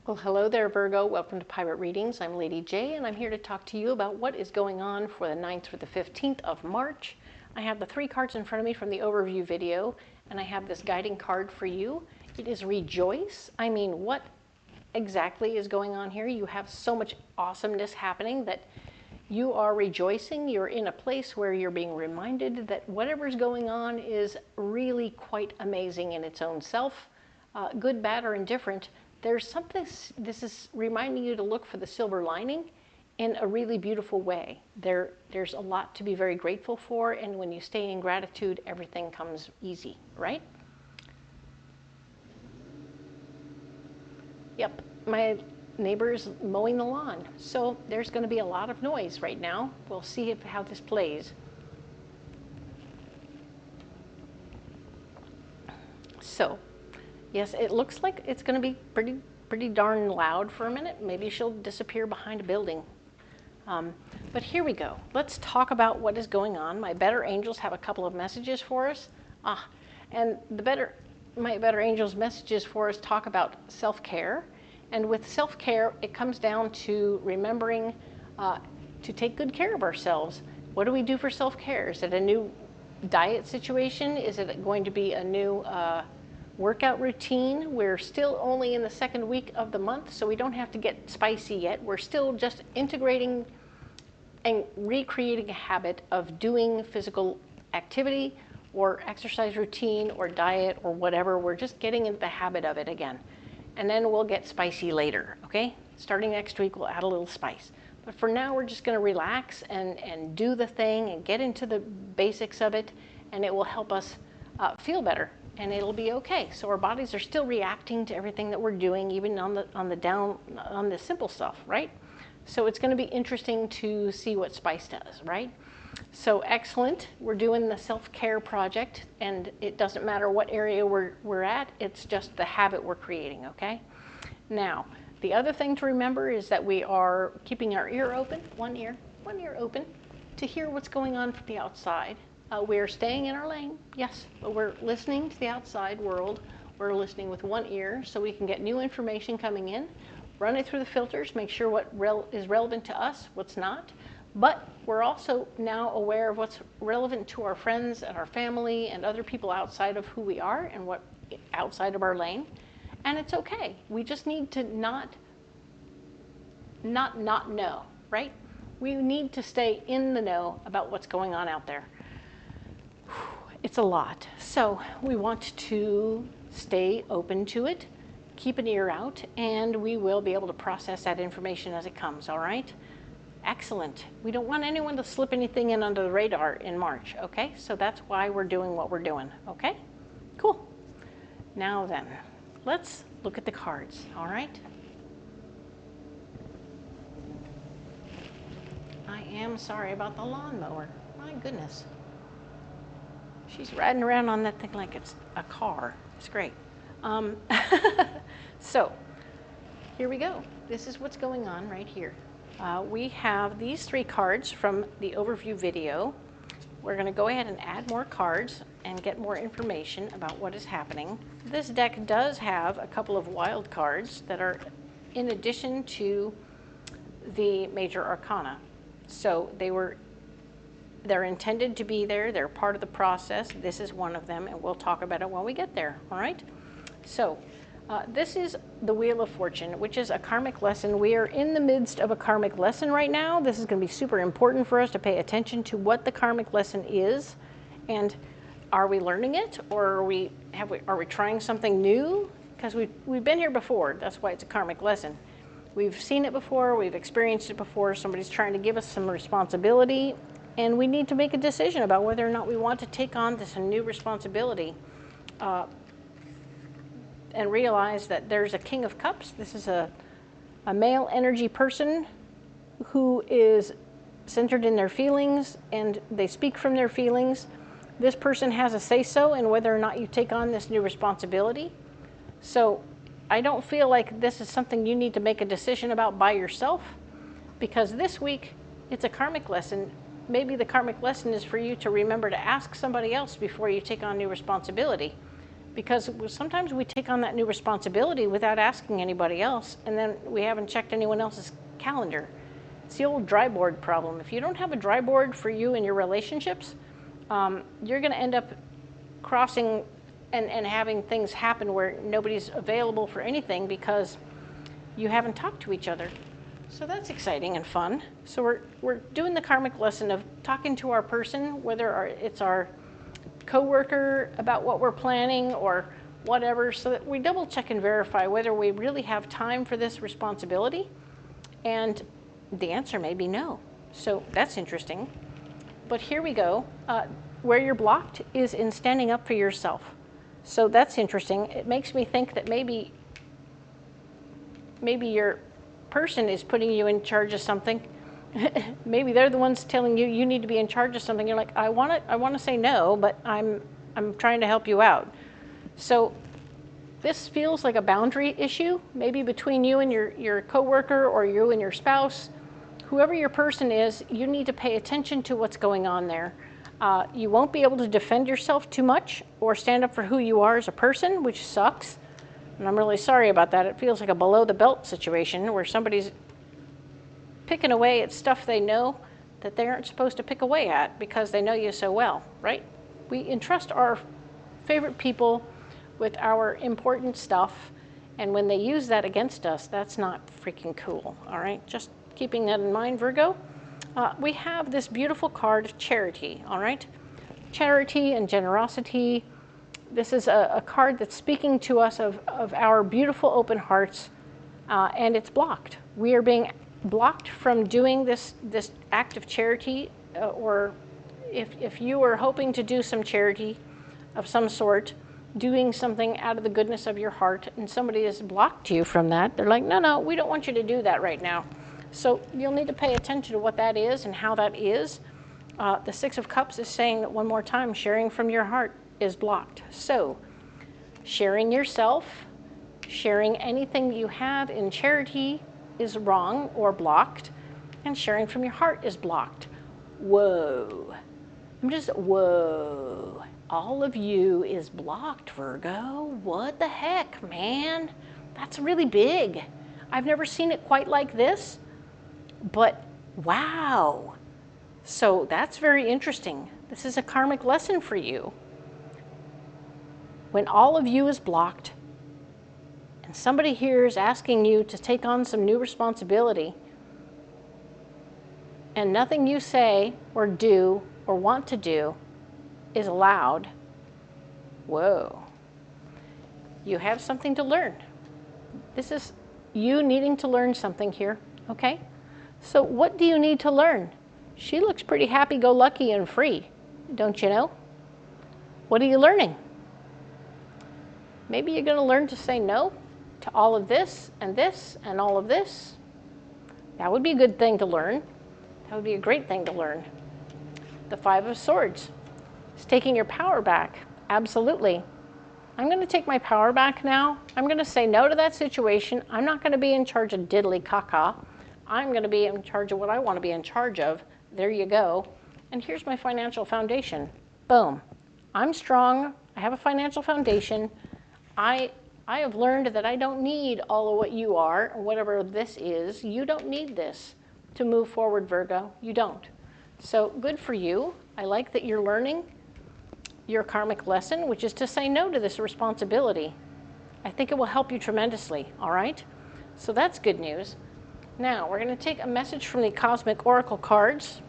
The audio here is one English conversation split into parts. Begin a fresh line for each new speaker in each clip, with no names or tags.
Well, hello there, Virgo. Welcome to Pirate Readings. I'm Lady J, and I'm here to talk to you about what is going on for the 9th through the 15th of March. I have the 3 cards in front of me from the overview video, and I have this guiding card for you. It is Rejoice. I mean, what exactly is going on here? You have so much awesomeness happening that you are rejoicing. You're in a place where you're being reminded that whatever's going on is really quite amazing in its own self, good, bad, or indifferent. There's something, this is reminding you to look for the silver lining in a really beautiful way. There's a lot to be very grateful for, and when you stay in gratitude, everything comes easy, right? Yep, my neighbor's mowing the lawn, so there's going to be a lot of noise right now. We'll see how this plays. So, yes, it looks like it's going to be pretty darn loud for a minute. Maybe she'll disappear behind a building. But here we go. Let's talk about what is going on. My better angels have a couple of messages for us. And my better angels' messages for us talk about self-care. And with self-care, it comes down to remembering to take good care of ourselves. What do we do for self-care? Is it a new diet situation? Is it going to be a new workout routine? We're still only in the 2nd week of the month, so we don't have to get spicy yet. We're still just integrating and recreating a habit of doing physical activity or exercise routine or diet or whatever. We're just getting into the habit of it again. And then we'll get spicy later, okay? Starting next week, we'll add a little spice. But for now, we're just going to relax and do the thing and get into the basics of it, and it will help us feel better, and it'll be okay. So our bodies are still reacting to everything that we're doing, even on the simple stuff, right? So it's going to be interesting to see what spice does, right? So excellent. We're doing the self-care project, and it doesn't matter what area we're at. It's just the habit we're creating, okay? Now, the other thing to remember is that we are keeping our ear open, one ear open, to hear what's going on from the outside. We're staying in our lane, yes, but we're listening to the outside world. We're listening with one ear so we can get new information coming in, run it through the filters, make sure what is relevant to us, what's not. But we're also now aware of what's relevant to our friends and our family and other people outside of who we are and what outside of our lane. And it's okay. We just need to not know, right? We need to stay in the know about what's going on out there. It's a lot. So we want to stay open to it, keep an ear out, and we will be able to process that information as it comes, all right? Excellent. We don't want anyone to slip anything in under the radar in March, okay? So that's why we're doing what we're doing, okay? Cool. Now then, let's look at the cards, all right? I am sorry about the lawnmower. My goodness. She's riding around on that thing like it's a car. It's great. So, here we go. This is what's going on right here. We have these 3 cards from the overview video. We're going to go ahead and add more cards and get more information about what is happening. This deck does have a couple of wild cards that are in addition to the major arcana. So they're intended to be there. They're part of the process. This is one of them, and we'll talk about it when we get there, all right? So this is the Wheel of Fortune, which is a karmic lesson. We are in the midst of a karmic lesson right now. This is going to be super important for us to pay attention to what the karmic lesson is, and are we learning it, or are we trying something new? Because we've been here before. That's why it's a karmic lesson. We've seen it before. We've experienced it before. Somebody's trying to give us some responsibility, and we need to make a decision about whether or not we want to take on this new responsibility. And realize that there's a King of Cups. This is a male energy person who is centered in their feelings, and they speak from their feelings. This person has a say-so in whether or not you take on this new responsibility. So I don't feel like this is something you need to make a decision about by yourself, because this week it's a karmic lesson. Maybe the karmic lesson is for you to remember to ask somebody else before you take on new responsibility. because sometimes we take on that new responsibility without asking anybody else, and then we haven't checked anyone else's calendar. It's the old dry board problem. If you don't have a dry board for you in your relationships, you're going to end up crossing and having things happen where nobody's available for anything because you haven't talked to each other. So that's exciting and fun. So we're doing the karmic lesson of talking to our person, whether it's our coworker about what we're planning or whatever, so that we double check and verify whether we really have time for this responsibility. And the answer may be no. So that's interesting. But here we go. Where you're blocked is in standing up for yourself. So that's interesting. It makes me think that maybe your person is putting you in charge of something. Maybe they're the ones telling you you need to be in charge of something. You're like, I want to say no, but I'm trying to help you out. So this feels like a boundary issue, maybe between you and your coworker or you and your spouse. Whoever your person is, you need to pay attention to what's going on there. You won't be able to defend yourself too much or stand up for who you are as a person, which sucks. And I'm really sorry about that. It feels like a below the belt situation where somebody's picking away at stuff they know that they aren't supposed to pick away at because they know you so well, right? We entrust our favorite people with our important stuff, and when they use that against us, that's not freaking cool, all right? Just keeping that in mind, Virgo. We have this beautiful card of charity, all right? Charity and generosity. This is a card that's speaking to us of our beautiful open hearts, and it's blocked. We are being blocked from doing this act of charity, or if you are hoping to do some charity of some sort, doing something out of the goodness of your heart, and somebody has blocked you from that, they're like, no, we don't want you to do that right now. So you'll need to pay attention to what that is and how that is. The Six of Cups is saying that one more time, sharing from your heart is blocked. So sharing yourself, sharing anything you have in charity is wrong or blocked, and sharing from your heart is blocked. Whoa. Whoa. All of you is blocked, Virgo. What the heck, man? That's really big. I've never seen it quite like this, but wow. So that's very interesting. This is a karmic lesson for you. When all of you is blocked, and somebody here is asking you to take on some new responsibility, and nothing you say or do or want to do is allowed, whoa, you have something to learn. This is you needing to learn something here, okay? So what do you need to learn? She looks pretty happy-go-lucky and free, don't you know? What are you learning? Maybe you're going to learn to say no to all of this and all of this. That would be a good thing to learn. That would be a great thing to learn. The Five of Swords. It's taking your power back. Absolutely. I'm going to take my power back now. I'm going to say no to that situation. I'm not going to be in charge of diddly caca. I'm going to be in charge of what I want to be in charge of. There you go. And here's my financial foundation. Boom. I'm strong. I have a financial foundation. I have learned that I don't need all of what you are, or whatever this is. You don't need this to move forward, Virgo. You don't. So good for you. I like that you're learning your karmic lesson, which is to say no to this responsibility. I think it will help you tremendously, all right? So that's good news. Now, we're going to take a message from the Cosmic Oracle cards.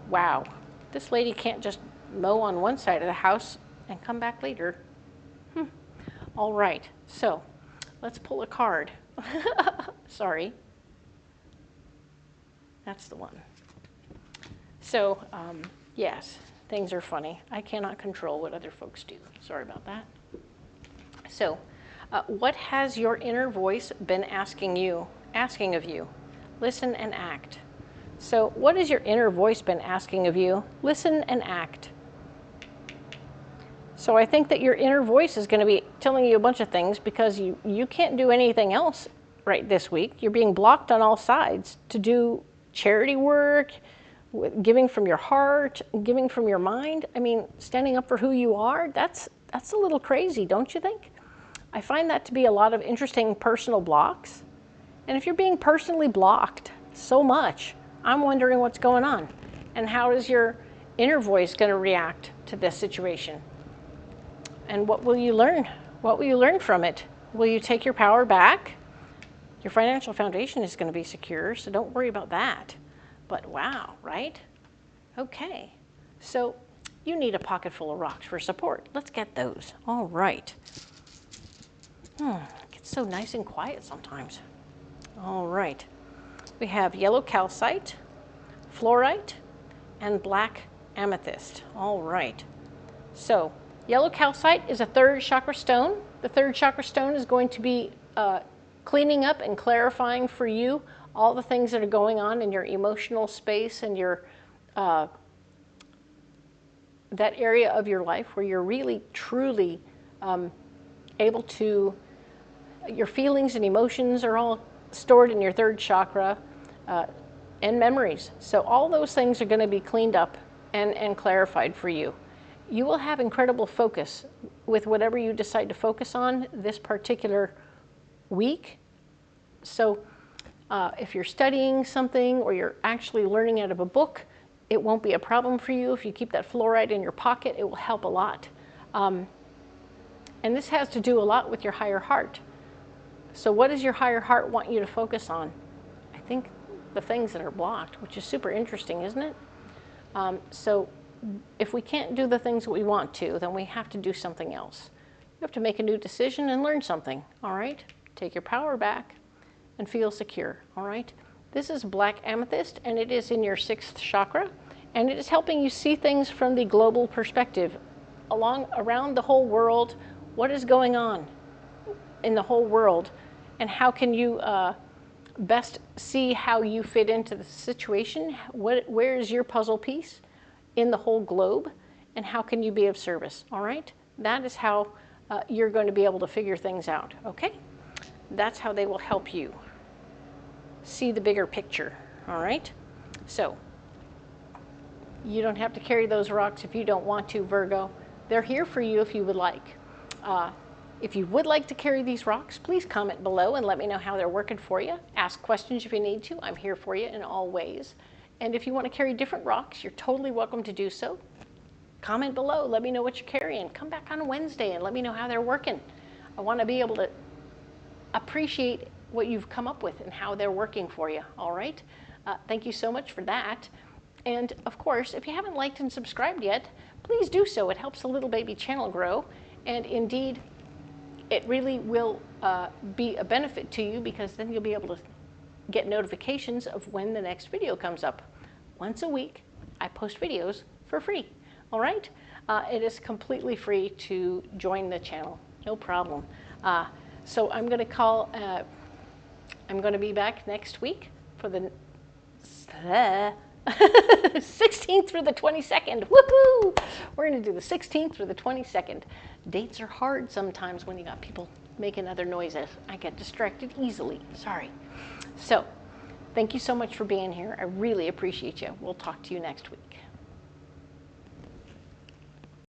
Wow. This lady can't just mow on one side of the house and come back later. All right, so let's pull a card. Sorry. That's the one. So, yes, things are funny. I cannot control what other folks do. Sorry about that. So, what has your inner voice been asking of you? Listen and act. So, what has your inner voice been asking of you? Listen and act. So I think that your inner voice is going to be telling you a bunch of things because you can't do anything else right this week. You're being blocked on all sides to do charity work, giving from your heart, giving from your mind. I mean, standing up for who you are, that's That's a little crazy, don't you think? I find that to be a lot of interesting personal blocks. And if you're being personally blocked so much, I'm wondering what's going on. And how is your inner voice going to react to this situation? And what will you learn? What will you learn from it? Will you take your power back? Your financial foundation is going to be secure, so don't worry about that. But wow, right? Okay. So you need a pocket full of rocks for support. Let's get those. All right. It gets so nice and quiet sometimes. All right. We have yellow calcite, fluorite, and black amethyst. All right. So yellow calcite is a 3rd chakra stone. The 3rd chakra stone is going to be cleaning up and clarifying for you all the things that are going on in your emotional space and your that area of your life where you're really, truly able to, your feelings and emotions are all stored in your 3rd chakra and memories. So all those things are going to be cleaned up and clarified for you. You will have incredible focus with whatever you decide to focus on this particular week. So if you're studying something or you're actually learning out of a book, it won't be a problem for you. If you keep that fluorite in your pocket, it will help a lot. And this has to do a lot with your higher heart. So what does your higher heart want you to focus on? I think the things that are blocked, which is super interesting, isn't it? So if we can't do the things that we want to, then we have to do something else. You have to make a new decision and learn something, all right? Take your power back and feel secure, all right? This is black amethyst, and it is in your 6th chakra, and it is helping you see things from the global perspective, around the whole world. What is going on in the whole world, and how can you best see how you fit into the situation? Where is your puzzle piece in the whole globe, and how can you be of service, all right? That is how you're going to be able to figure things out, okay? That's how they will help you see the bigger picture, all right? So you don't have to carry those rocks if you don't want to, Virgo. They're here for you if you would like. If you would like to carry these rocks, please comment below and let me know how they're working for you. Ask questions if you need to. I'm here for you in all ways. And if you want to carry different rocks, you're totally welcome to do so. Comment below. Let me know what you're carrying. Come back on Wednesday and let me know how they're working. I want to be able to appreciate what you've come up with and how they're working for you, all right? Thank you so much for that. And of course, if you haven't liked and subscribed yet, please do so. It helps the little baby channel grow. And indeed, it really will be a benefit to you, because then you'll be able to get notifications of when the next video comes up. Once a week, I post videos for free, all right? It is completely free to join the channel, no problem. So I'm going to I'm going to be back next week for the 16th through the 22nd. Woohoo! We're going to do the 16th through the 22nd. Dates are hard sometimes when you got people making other noises. I get distracted easily. Sorry. So, thank you so much for being here. I really appreciate you. We'll talk to you next week.